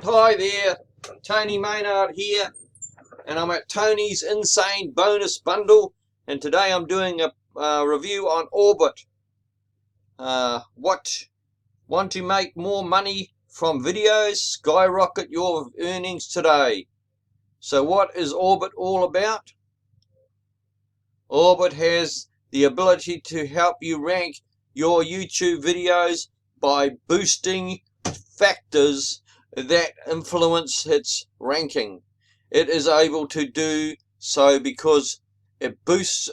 Right, hi there, Tony Maynard here, and I'm at Tony's Insane Bonus Bundle, and today I'm doing a review on Orbit. Want to make more money from videos? Skyrocket your earnings today. So what is Orbit all about? Orbit has the ability to help you rank your YouTube videos by boosting factors that influence its ranking. It is able to do so because it boosts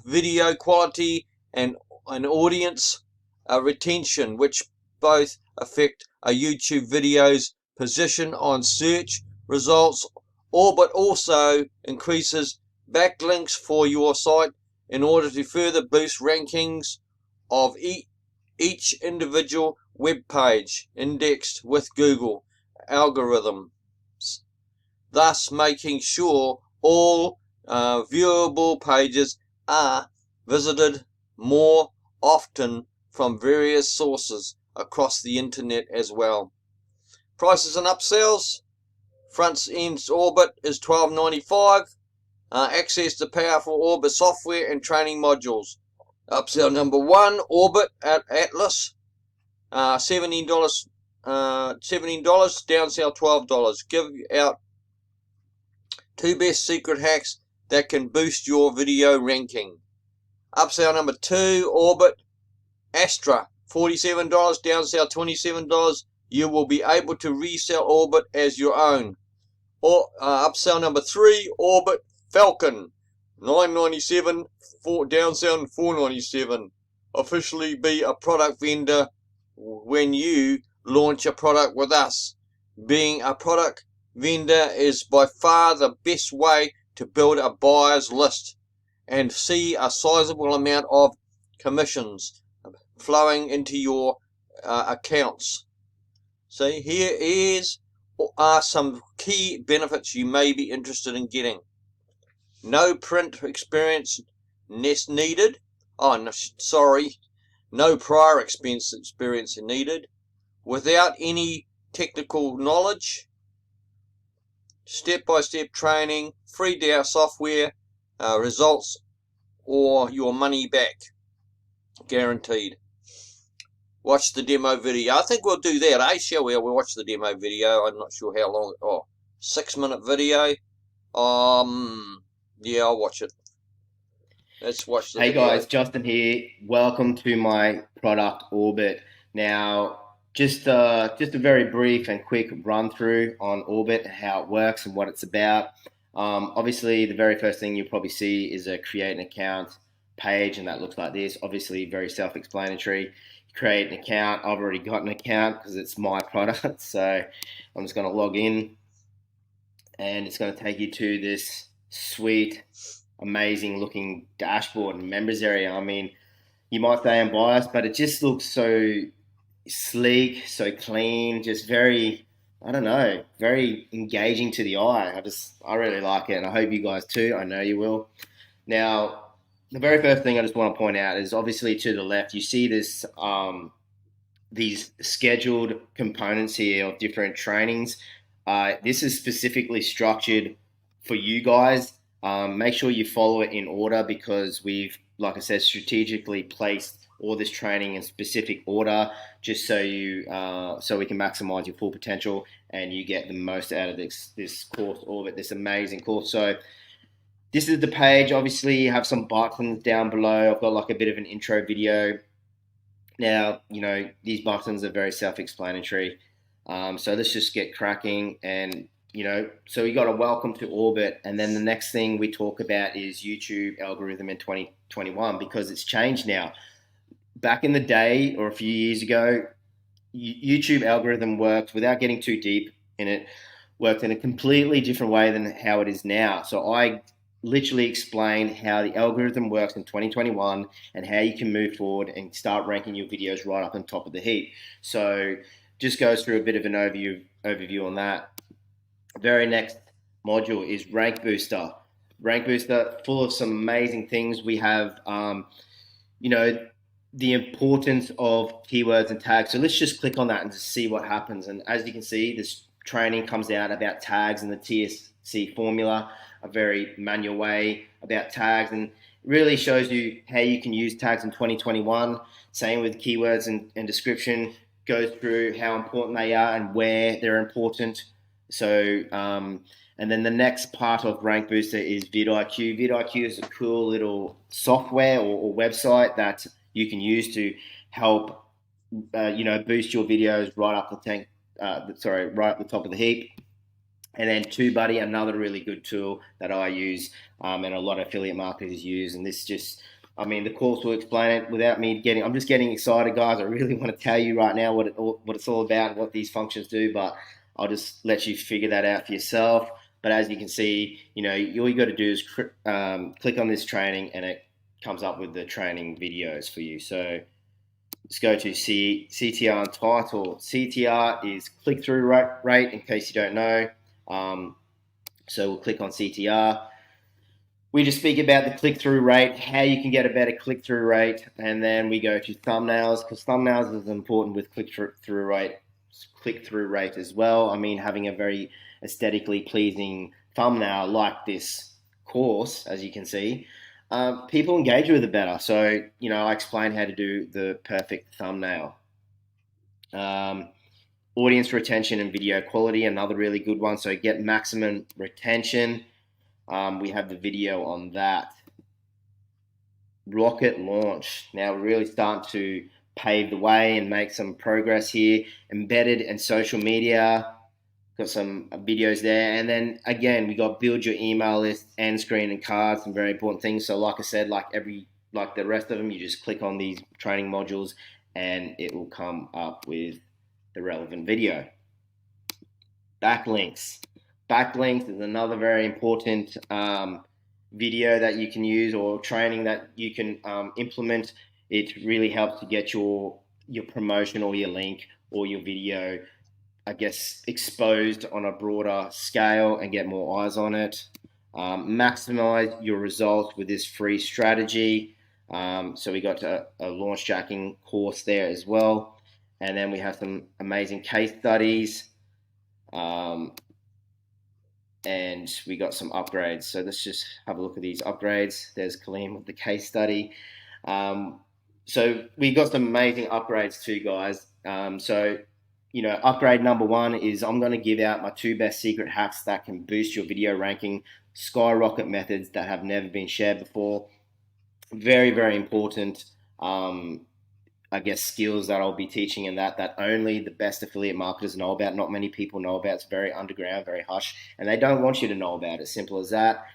video quality and audience retention, which both affect a YouTube video's position on search results. Orbit also increases backlinks for your site in order to further boost rankings of each individual web page indexed with Google algorithms, thus making sure all viewable pages are visited more often from various sources across the internet as well. Prices and upsells. Front end Orbit is $12.95. Access to powerful Orbit software and training modules. Upsell number 1, Orbit at Atlas, $17. Downsell $12. Give out 2 best secret hacks that can boost your video ranking. Upsell number 2, Orbit Astra, $47. Downsell $27. You will be able to resell Orbit as your own. Or upsell number 3, Orbit Falcon, $9.97. Downsell $4.97. Officially be a product vendor when you launch a product with us. Being a product vendor is by far the best way to build a buyer's list and see a sizable amount of commissions flowing into your accounts. See, here are some key benefits you may be interested in getting. No print experience needed. Oh, no, sorry. No prior experience needed. Without any technical knowledge. Step-by-step training. Free software. Results or your money back. Guaranteed. Watch the demo video. I think we'll do that, shall we? We'll watch the demo video. I'm not sure how long. 6-minute video. Yeah, I'll watch it. Let's watch the video. Hey guys, Justin here. Welcome to my product Orbit. Now, just a very brief and quick run through on Orbit, how it works and what it's about. Obviously, the very first thing you'll probably see is a create an account page, and that looks like this. Obviously, very self-explanatory. Create an account. I've already got an account because it's my product, so I'm just going to log in, and it's going to take you to this sweet, amazing looking dashboard and members area. I mean, you might say I'm biased, but it just looks so sleek, so clean, just very, I don't know, very engaging to the eye. I really like it, and I hope you guys too. I know you will. Now, the very first thing I just want to point out is obviously to the left, you see this these scheduled components here of different trainings. This is specifically structured for you guys. Make sure you follow it in order because we've, like I said, strategically placed all this training in specific order just so you so we can maximize your full potential and you get the most out of this course Orbit, this amazing course. So this is the page. Obviously, you have some buttons down below. I've got like a bit of an intro video. Now, these buttons are very self-explanatory. So let's just get cracking. And, so we got a welcome to Orbit. And then the next thing we talk about is YouTube algorithm in 2021 because it's changed now. Back in the day or a few years ago, YouTube algorithm worked, without getting too deep in it, worked in a completely different way than how it is now. So I literally explain how the algorithm works in 2021 and how you can move forward and start ranking your videos right up on top of the heap. So just goes through a bit of an overview on that. Very next module is Rank Booster. Rank Booster, full of some amazing things. We have, the importance of keywords and tags. So let's just click on that and just see what happens. And as you can see, this training comes out about tags and the TSC formula, a very manual way about tags, and really shows you how you can use tags in 2021. Same with keywords and description, goes through how important they are and where they're important. So, and then the next part of Rank Booster is vidIQ. vidIQ is a cool little software or website that you can use to help, boost your videos right up the tank. Right up the top of the heap. And then TubeBuddy, another really good tool that I use, and a lot of affiliate marketers use. And this just, I mean, the course will explain it without me getting. I'm just getting excited, guys. I really want to tell you right now what it's all about and what these functions do, but I'll just let you figure that out for yourself. But as you can see, all you got to do is click on this training, and it comes up with the training videos for you. So let's go to CTR and title. CTR is click-through rate, in case you don't know. So we'll click on CTR. We just speak about the click-through rate, how you can get a better click-through rate, and then we go to thumbnails, because thumbnails is important with click-through rate as well. I mean, having a very aesthetically pleasing thumbnail like this course, as you can see, people engage with it better. So, I explain how to do the perfect thumbnail. Audience retention and video quality, another really good one. So get maximum retention. We have the video on that. Rocket launch. Now we're really starting to pave the way and make some progress here. Embedded and social media. Got some videos there. And then again, we got build your email list, end screen and cards, some very important things. So like I said, like the rest of them, you just click on these training modules and it will come up with the relevant video. Backlinks. Backlinks is another very important video that you can use, or training that you can implement. It really helps to get your promotion or your link or your video, I guess, exposed on a broader scale and get more eyes on it. Maximize your results with this free strategy. So we got a launch jacking course there as well. And then we have some amazing case studies. And we got some upgrades. So let's just have a look at these upgrades. There's Kaleem with the case study. So we got some amazing upgrades too, guys. Upgrade number one is I'm going to give out my 2 best secret hacks that can boost your video ranking, skyrocket methods that have never been shared before. Very, very important, I guess, skills that I'll be teaching, and that only the best affiliate marketers know about. Not many people know about. It's very underground, very hush, and they don't want you to know about it. Simple as that.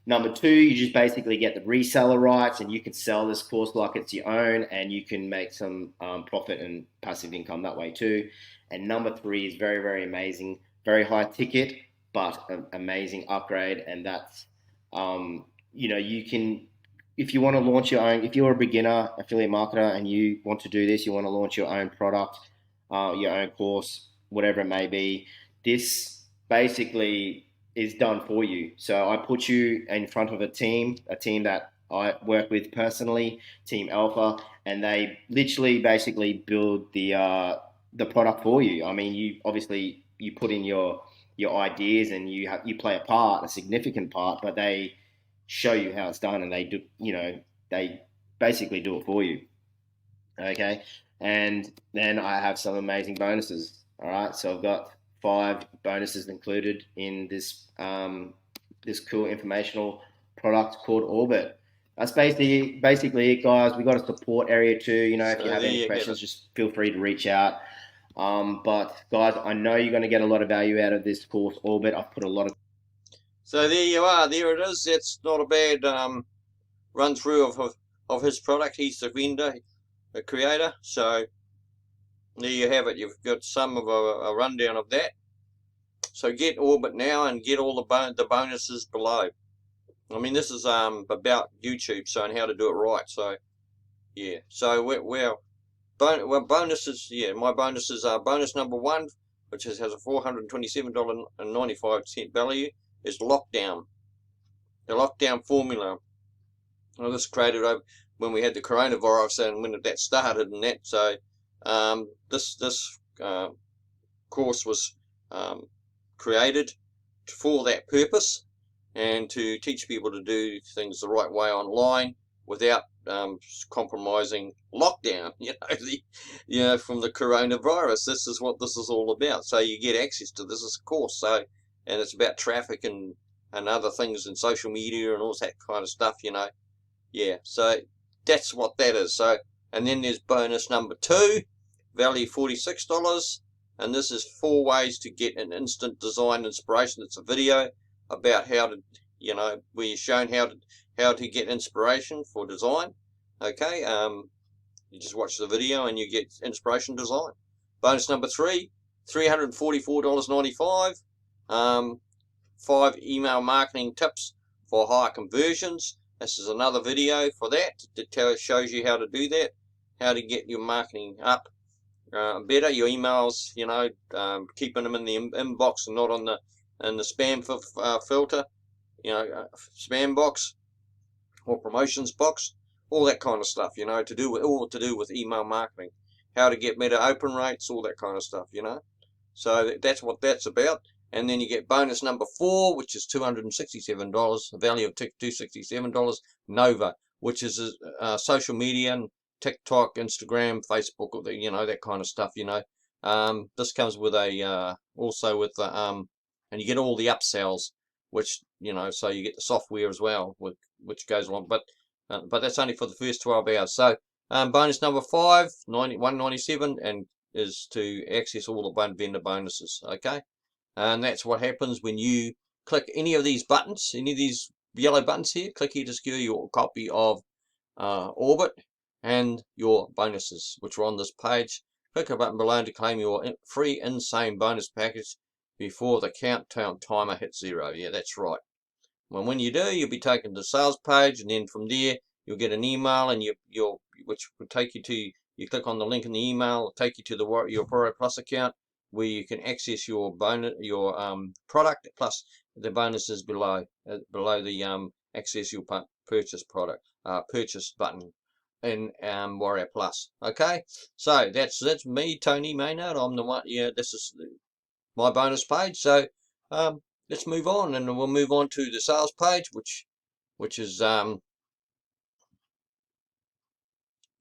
Number 2, you just basically get the reseller rights, and you can sell this course like it's your own, and you can make some profit and passive income that way too. And number 3 is very, very amazing, very high ticket, but an amazing upgrade, and that's, you can, if you want to launch your own, if you're a beginner affiliate marketer and you want to do this, you want to launch your own product, your own course, whatever it may be, this basically is done for you. So I put you in front of a team that I work with personally, Team Alpha, and they literally basically build the product for you. I mean, you obviously you put in your ideas and you play a part, a significant part, but they show you how it's done, and they do, they basically do it for you. Okay, and then I have some amazing bonuses. All right, so I've got 5 bonuses included in this this cool informational product called Orbit. That's basically it, guys. We got a support area too. If you have any questions, just feel free to reach out. But guys, I know you're going to get a lot of value out of this course, Orbit. I've put a lot of. So there you are. There it is. That's not a bad run through of his product. He's the vendor, the creator. So there you have it. You've got some of a rundown of that. So get Orbit now and get all the bonuses below. I mean, this is about YouTube, so and how to do it right. So yeah. So bonuses. Yeah, my bonuses are bonus number 1, which has a $427.95 value. Is lockdown. The lockdown formula. Well, this created over when we had the coronavirus and when that started and that. So this course was created for that purpose, and to teach people to do things the right way online without compromising lockdown. From the coronavirus. This is what this is all about. So you get access to this, of course. So, and it's about traffic and other things in social media and all that kind of stuff. Yeah. So that's what that is. So, and then there's bonus number 2, value $46. And this is 4 ways to get an instant design inspiration. It's a video about how to, where you're shown how to get inspiration for design. Okay, you just watch the video and you get inspiration design. Bonus number 3, $344.95. 5 email marketing tips for higher conversions. This is another video for that that shows you how to do that, how to get your marketing up better, your emails, keeping them in the inbox and not in the spam filter, spam box or promotions box, all that kind of stuff, to do with email marketing, how to get better open rates, all that kind of stuff, So that's what that's about. And then you get bonus number 4, which is $267, a value of $267. Nova, which is social media and TikTok, Instagram, Facebook, that kind of stuff. This comes with also with and you get all the upsells, which so you get the software as well, which goes along. But that's only for the first 12 hours. So bonus number 5, $197, and is to access all the vendor bonuses. Okay. And that's what happens when you click any of these buttons, any of these yellow buttons here. Click here to secure your copy of Orbit and your bonuses, which are on this page. Click a button below to claim your free insane bonus package before the countdown timer hits 0. Yeah, that's right. When you do, you'll be taken to the sales page, and then from there you'll get an email, and which will take you to. You click on the link in the email, it'll take you to your Pro Plus account, where you can access your product plus the bonuses below the access your purchase product purchase button in Warrior Plus. Okay, so that's me, Tony Maynard. I'm the one. Yeah, this is my bonus page. So let's move on, and we'll move on to the sales page, which is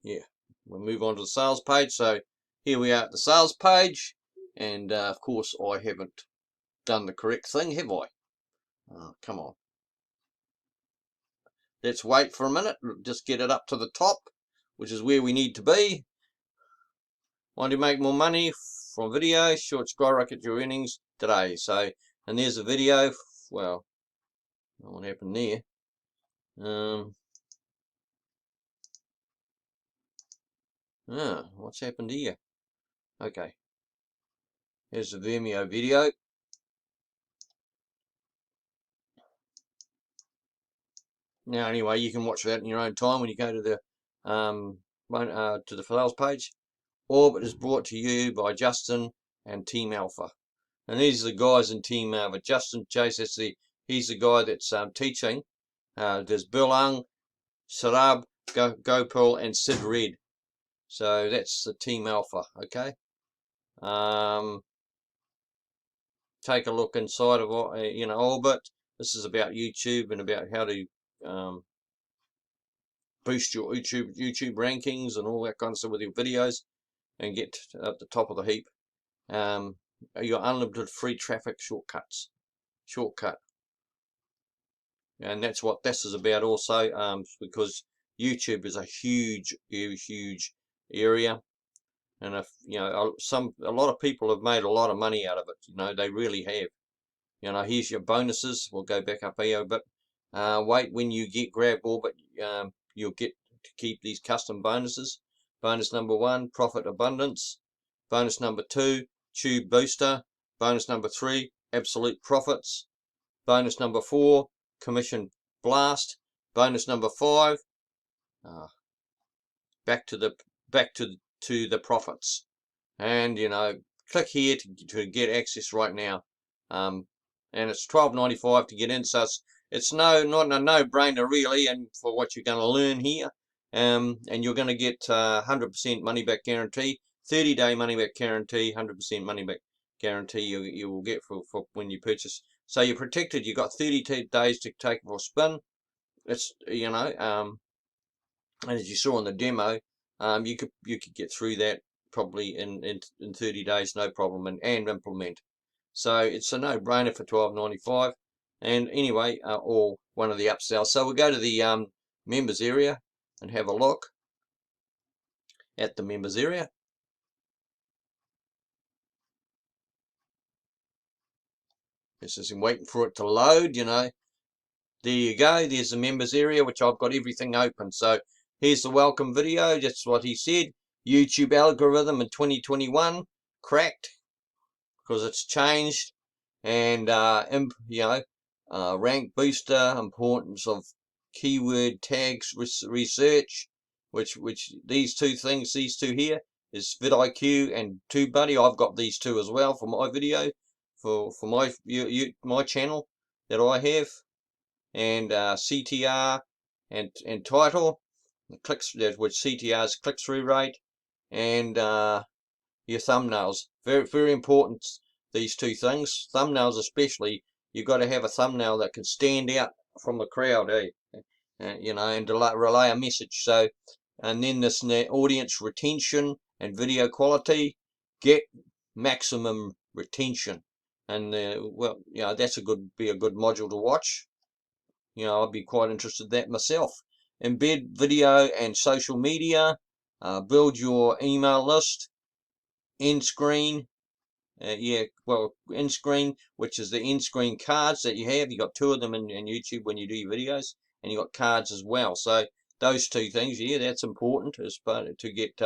yeah, we'll move on to the sales page. So here we are at the sales page. And of course I haven't done the correct thing, have I? Oh, come on. Let's wait for a minute. Just get it up to the top, which is where we need to be. Want to make more money from video? Sure, skyrocket your earnings today. So, and there's a video. Well, what happened there? What's happened here? Okay. Here's the Vimeo video. Now, anyway, you can watch that in your own time when you go to the sales page. Orbit is brought to you by Justin and Team Alpha, and these are the guys in Team Alpha. Justin Chase, he's the guy that's teaching. There's Bill Ung, Sarab, Gopal, and Sid Red. So that's the Team Alpha. Okay. Take a look inside of Orbit. This is about YouTube and about how to boost your YouTube rankings and all that kind of stuff with your videos and get at the top of the heap. Your unlimited free traffic shortcut, and that's what this is about also, because YouTube is a huge area, and if a lot of people have made a lot of money out of it. They really have. Here's your bonuses. We'll go back up here, but wait, when you grab Orbit, you'll get to keep these custom bonuses. Bonus number 1, profit abundance. Bonus number 2, tube booster. Bonus number 3, absolute profits. Bonus number 4, commission blast. Bonus number 5, back to the profits. And click here to get access right now. And it's $12.95 to get in, so it's not a no-brainer really, and for what you're going to learn here. And you're going to get 100% money back guarantee, 30-day money back guarantee, 100% money back guarantee you will get for when you purchase. So you're protected. You've got 32 days to take it for a spin. It's, you know, and as you saw in the demo, you could get through that probably in 30 days, no problem, and implement. So it's a no-brainer for $12.95. And anyway, or one of the upsells. So we'll go to the members area and have a look at the members area. This is waiting for it to load, you know. There you go. There's the members area, which I've got everything open. So here's the welcome video. That's what he said. YouTube algorithm in 2021 cracked because it's changed. And you know, rank booster, importance of keyword tags research, which these two things, these two here is vidIQ and TubeBuddy. I've got these two as well for my video, for my channel that I have. And CTR and title, the clicks, which CTR's click-through rate, and your thumbnails. Very, very important, these two things. Thumbnails especially, you've got to have a thumbnail that can stand out from the crowd, you know, and relay a message. So, and then this audience retention and video quality, get maximum retention. And well, you know, that's be a good module to watch. You know, I'd be quite interested in that myself. Embed video and social media, build your email list, end screen, yeah, well, end screen, which is the end screen cards that you have. You got two of them in YouTube when you do your videos, and you got cards as well. So those two things, yeah, that's important as part to get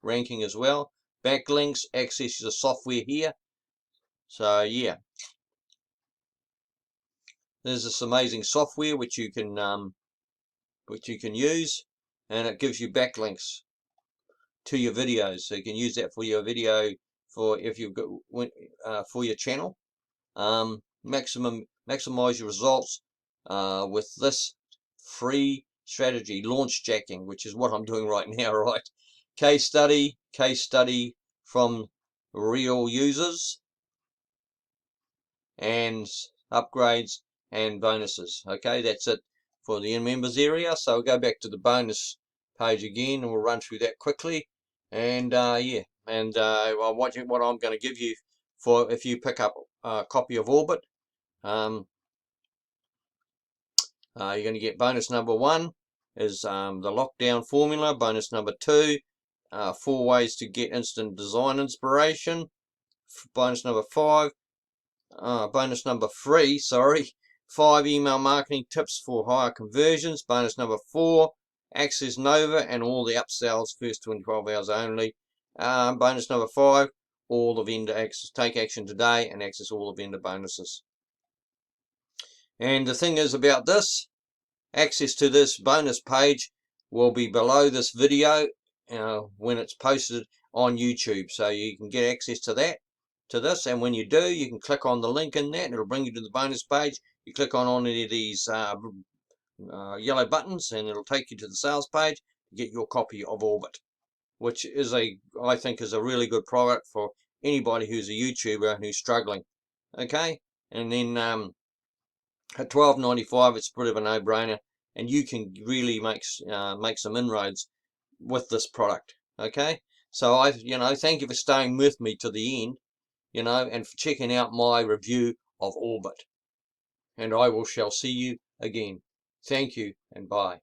ranking as well. Backlinks, access the software here. So yeah, there's this amazing software which you can use, and it gives you backlinks to your videos, so you can use that for your video, for if you've got for your channel. Maximize your results with this free strategy, launch jacking, which is what I'm doing right now, right? Case study from real users, and upgrades and bonuses. Okay, that's it for the members area. So we'll go back to the bonus page again, and we'll run through that quickly. And yeah, and what I'm going to give you for if you pick up a copy of Orbit, you're going to get bonus number 1 is the lockdown formula. Bonus number 2, 4 ways to get instant design inspiration. Bonus number 5. Bonus number 3, sorry, 5 email marketing tips for higher conversions. Bonus number 4, access Nova and all the upsells first 12 hours only. Bonus number 5, all the vendor access, take action today and access all the vendor bonuses. And the thing is about this, access to this bonus page will be below this video when it's posted on YouTube, so you can get access to that, to this, and when you do, you can click on the link in that and it'll bring you to the bonus page. You click on any of these yellow buttons and it'll take you to the sales page to get your copy of Orbit, which is I think is a really good product for anybody who's a YouTuber who's struggling. Okay, and then at $12.95 it's a bit of a no-brainer, and you can really make some inroads with this product. Okay, so thank you for staying with me to the end, and for checking out my review of Orbit, and I shall see you again. Thank you and bye.